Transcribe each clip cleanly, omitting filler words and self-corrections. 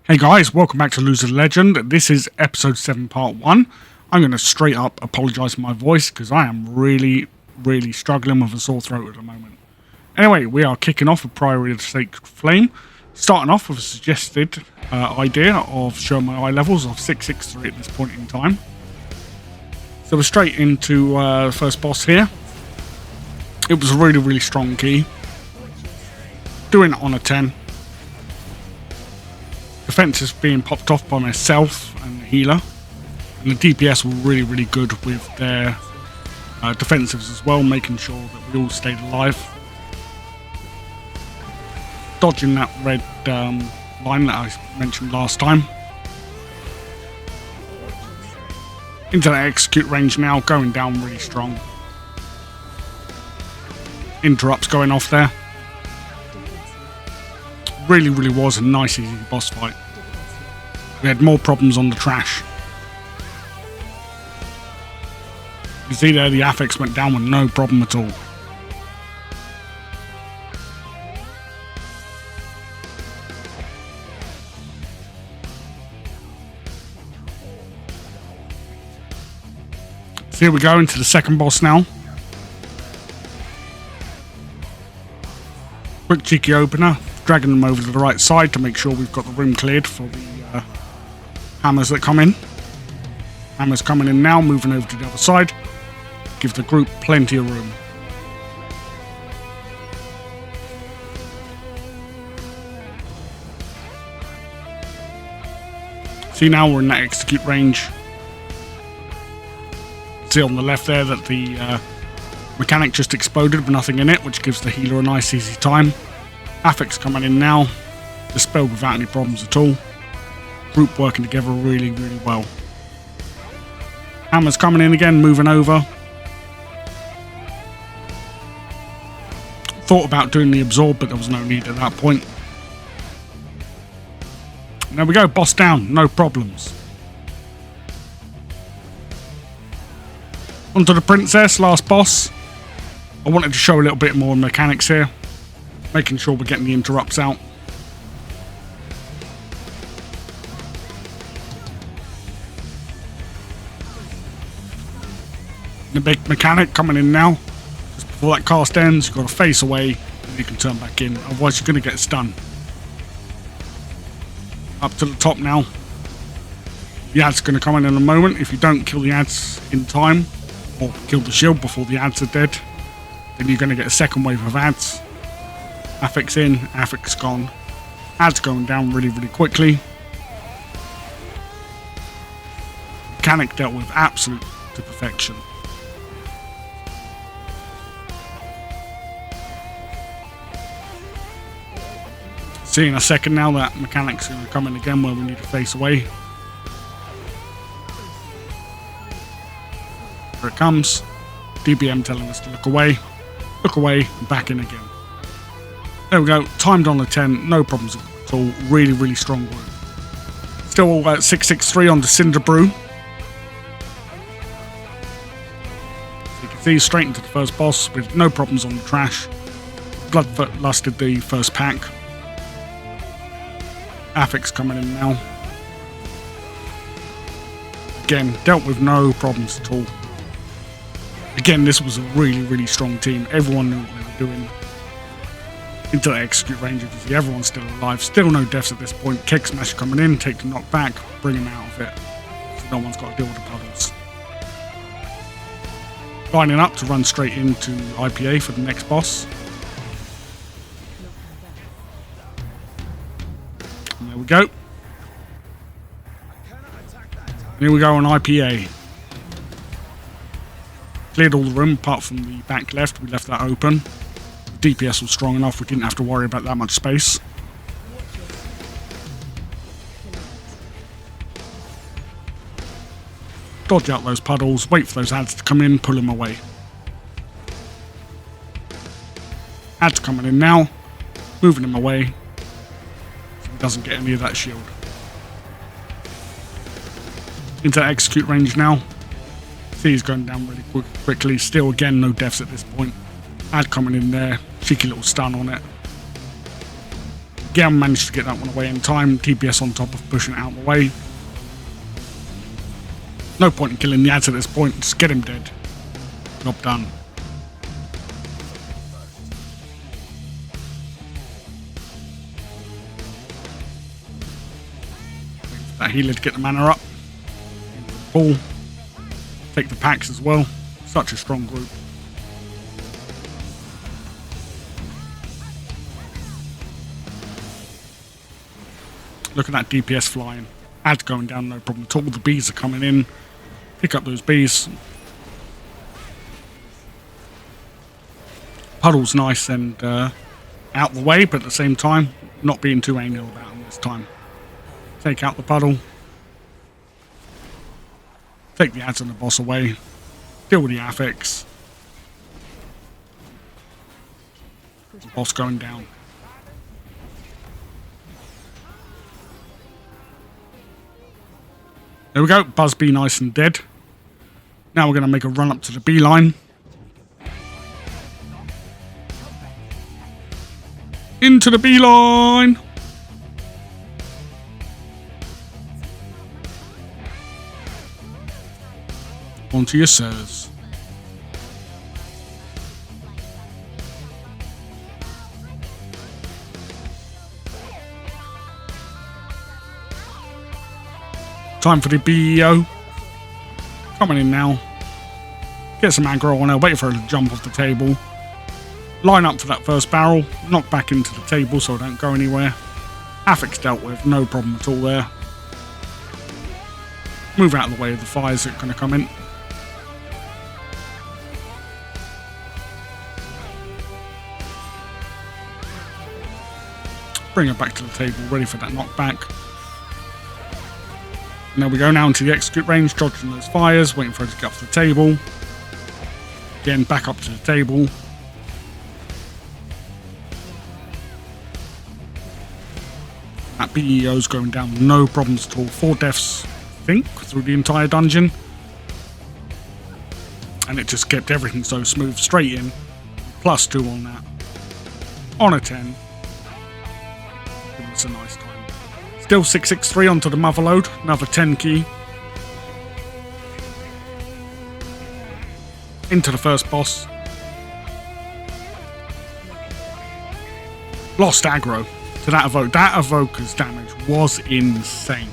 Hey guys, welcome back to Loser Legend. This is episode 7 part 1. I'm going to straight up apologise for my voice because I am really struggling with a sore throat at the moment. Anyway, we are kicking off with Priority Sacred Flame, starting off with a suggested idea of showing my eye levels of 663 at this point in time. So we're straight into the first boss here. It was a really strong key. Doing it on a 10. Defense is being popped off by myself and the healer, and the DPS were really good with their defensives as well, making sure that we all stayed alive. Dodging that red line that I mentioned last time. Into that execute range now, going down really strong. Interrupts going off there. Really was a nice easy boss fight. We had more problems on the trash. You see there, the affix went down with no problem at all. So here we go into the second boss now. Quick cheeky opener. Dragging them over to the right side to make sure we've got the room cleared for the hammers that come in. Hammers coming in now, moving over to the other side. Give the group plenty of room. See, now we're in that execute range. See on the left there that the mechanic just exploded with nothing in it, which gives the healer a nice easy time. Affix coming in now, dispelled without any problems at all. Group working together really well. Hammers coming in again, moving over. Thought about doing the absorb, but there was no need at that point. And there we go, boss down, no problems. Onto the princess, last boss. I wanted to show a little bit more mechanics here. Making sure we're getting the interrupts out. The big mechanic coming in now. Just before that cast ends, you've got to face away and you can turn back in. Otherwise you're going to get stunned. Up to the top now. The ad's going to come in a moment. If you don't kill the ads in time, or kill the shield before the ads are dead, then you're going to get a second wave of ads. Affix in, affix gone. Ads going down really quickly. Mechanic dealt with absolute to perfection. See in a second now that mechanic's going to come in again where we need to face away. Here it comes. DBM telling us to look away, and back in again. There we go, timed on the 10, no problems at all, really strong group. Still 663 on the Cinder Brew. So you can see straight into the first boss with no problems on the trash. Bloodlusted the first pack. Affix coming in now. Again, dealt with no problems at all. Again, this was a really strong team. Everyone knew what they were doing. Into the execute range, you can see everyone's still alive. Still no deaths at this point. Kick smash coming in, take the knockback, bring him out of it. So no one's got to deal with the puddles. Lining up to run straight into IPA for the next boss. And there we go. And here we go on IPA. Cleared all the room apart from the back left. We left that open. DPS was strong enough, we didn't have to worry about that much space. Dodge out those puddles, wait for those ads to come in, pull them away. Ads coming in now, moving him away, so he doesn't get any of that shield. Into execute range now. See, he's going down really quickly, still again no deaths at this point. Ad coming in there, cheeky little stun on it. Again, managed to get that one away in time. TPS on top of pushing it out of the way. No point in killing the ads at this point. Just get him dead. Job done. Wait for that healer to get the mana up. Pull. Take the packs as well. Such a strong group. Look at that DPS flying. Ads going down, no problem at all. The bees are coming in. Pick up those bees. Puddle's nice and out the way, but at the same time, not being too anal about them this time. Take out the puddle. Take the ads and the boss away. Deal with the affix. Boss going down. There we go. Buzz Bee nice and dead. Now we're going to make a run up to the bee line. Into the bee line. Onto your sirs. Time for the BEO. Coming in now. Get some aggro on her. Wait for her to jump off the table. Line up for that first barrel. Knock back into the table so I don't go anywhere. Affix dealt with. No problem at all there. Move out of the way of the fires that are going to come in. Bring her back to the table. Ready for that knockback. And there we go, now into the execute range, dodging those fires, waiting for her to get off the table. Again, back up to the table. That BEO's going down, no problems at all. 4 deaths, I think, through the entire dungeon. And it just kept everything so smooth, straight in. +2 on that. On a 10. It's a nice time. Still 663 onto the mother load. Another 10 key. Into the first boss. Lost aggro to that evoke. That evoker's damage was insane.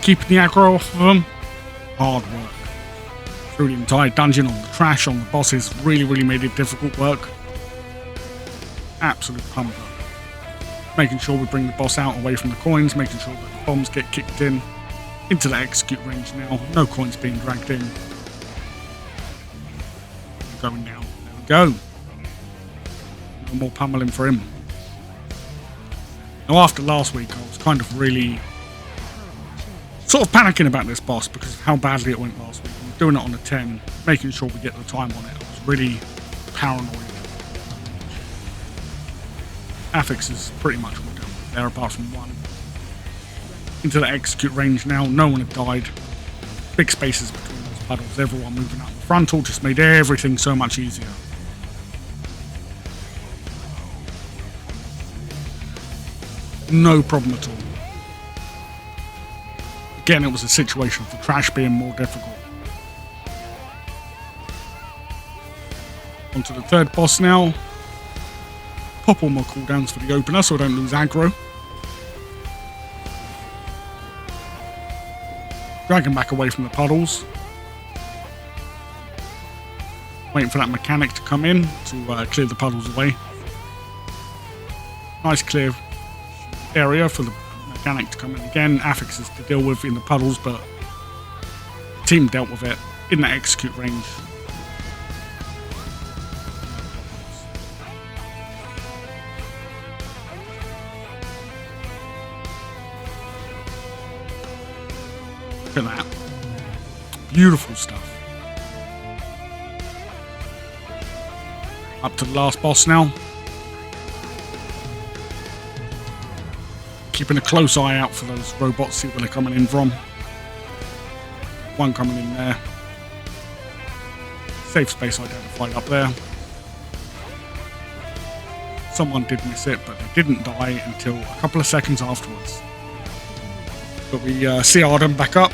Keeping the aggro off of them, hard work. Through the entire dungeon, on the trash, on the bosses, really made it difficult work. Absolute pumper. Making sure we bring the boss out away from the coins, making sure that the bombs get kicked in. Into the execute range now. No coins being dragged in. Going down. There we go. No more pummeling for him. Now after last week, I was kind of really sort of panicking about this boss because of how badly it went last week. I was doing it on a 10, making sure we get the time on it. I was really paranoid. Affix is pretty much all done with there, apart from one. Into the execute range now. No one had died. Big spaces between those puddles. Everyone moving out the frontal just made everything so much easier. No problem at all. Again, it was a situation of the trash being more difficult. Onto the third boss now. Pop all my cooldowns for the opener so I don't lose aggro. Drag him back away from the puddles. Waiting for that mechanic to come in to clear the puddles away. Nice clear area for the mechanic to come in again. Affixes to deal with in the puddles, but the team dealt with it in that execute range. Look at that. Beautiful stuff. Up to the last boss now. Keeping a close eye out for those robots, see where they're coming in from. One coming in there. Safe space identified up there. Someone did miss it, but they didn't die until a couple of seconds afterwards. But we see Arden back up.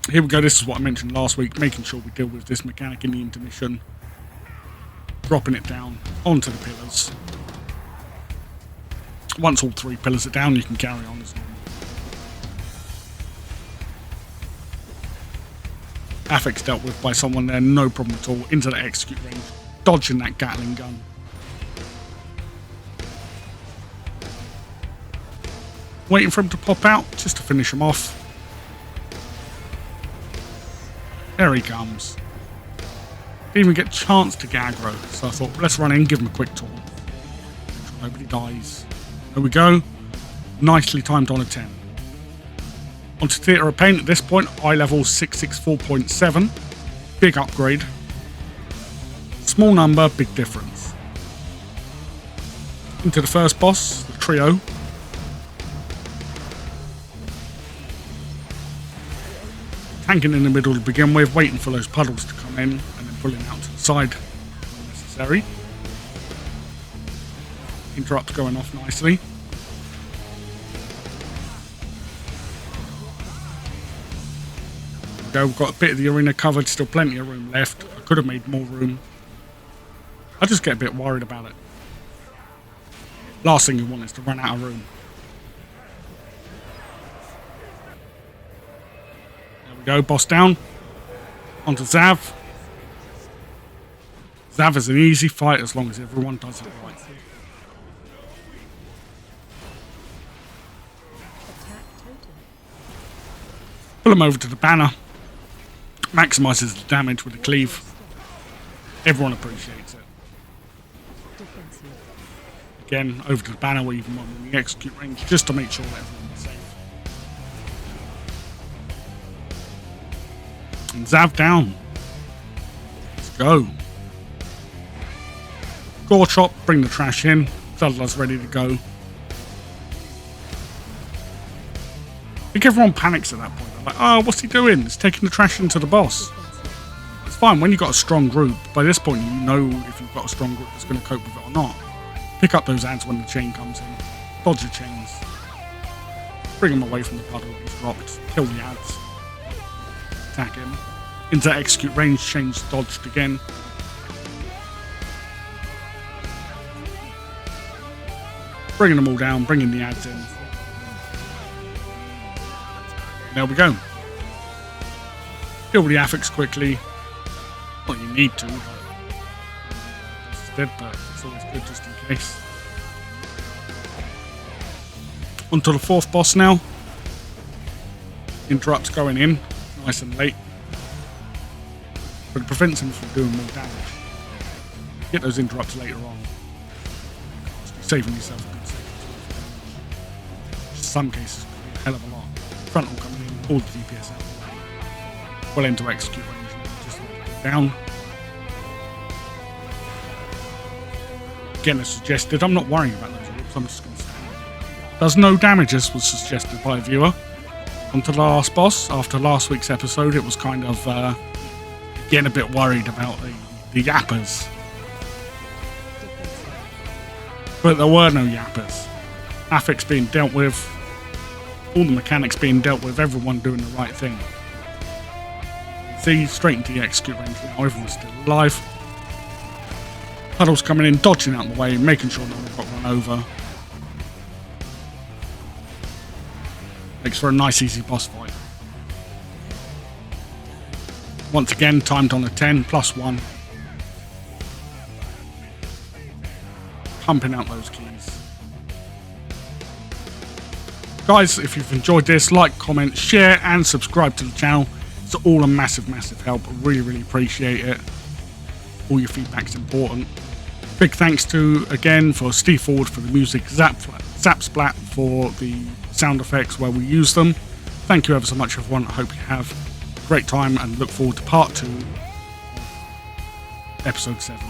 Here we go. This is what I mentioned last week, making sure we deal with this mechanic in the intermission. Dropping it down onto the pillars. Once all 3 pillars are down, you can carry on as normal. Affix dealt with by someone there, no problem at all. Into the execute range, dodging that Gatling gun. Waiting for him to pop out, just to finish him off. There he comes. Didn't even get a chance to get aggro, so I thought, let's run in, give him a quick taunt. Make sure nobody dies. There we go. Nicely timed on a 10. Onto Theatre of Pain at this point, eye level 664.7. Big upgrade. Small number, big difference. Into the first boss, the trio. Tanking in the middle to begin with, waiting for those puddles to come in, and then pulling out to the side when necessary. Interrupt going off nicely. There we go, we've got a bit of the arena covered, still plenty of room left. I could have made more room. I just get a bit worried about it. Last thing you want is to run out of room. There we go, boss down. Onto Zav. Zav is an easy fight as long as everyone does it right. Pull him over to the banner. Maximises the damage with the cleave. Everyone appreciates it. Again, over to the banner or even in the execute range, just to make sure that everyone is safe. And Zav down. Let's go. Gore chop, bring the trash in. Thuddler's ready to go. I think everyone panics at that point. They're like, oh, what's he doing? He's taking the trash into the boss. It's fine when you've got a strong group. By this point, you know if you've got a strong group that's going to cope with it or not. Pick up those ads when the chain comes in. Dodge the chains. Bring him away from the puddle he's dropped. Kill the ads. Attack him. Into execute range, chains dodged again. Bringing them all down, bringing the ads in. There we go. Kill the affix quickly. Not you need to, but instead, but it's always good just in case. Onto the fourth boss now. Interrupts going in, nice and late. But it prevents him from doing more damage. Get those interrupts later on. Saving yourself a good second. In some cases, could be a hell of a lot. Frontal coming in, all the DPS out of the way. Well into execute range now, just down. Again, as suggested, I'm not worrying about those orbs, I'm just going to stand. Does no damage, as was suggested by a viewer. Onto the last boss. After last week's episode, it was kind of getting a bit worried about the yappers. But there were no yappers. Affix being dealt with, all the mechanics being dealt with, everyone doing the right thing. See, straight into the execute range now, everyone's still alive. Puddles coming in, dodging out of the way, making sure no one got run over. Makes for a nice easy boss fight. Once again, timed on a 10, +1. Pumping out those keys. Guys, if you've enjoyed this, like, comment, share and subscribe to the channel. It's all a massive, massive help. I really, really appreciate it. All your feedback's important. Big thanks to, again, for Steve Ford for the music, ZapSplat for the sound effects where we use them. Thank you ever so much, everyone. I hope you have a great time and look forward to part 2, episode 7.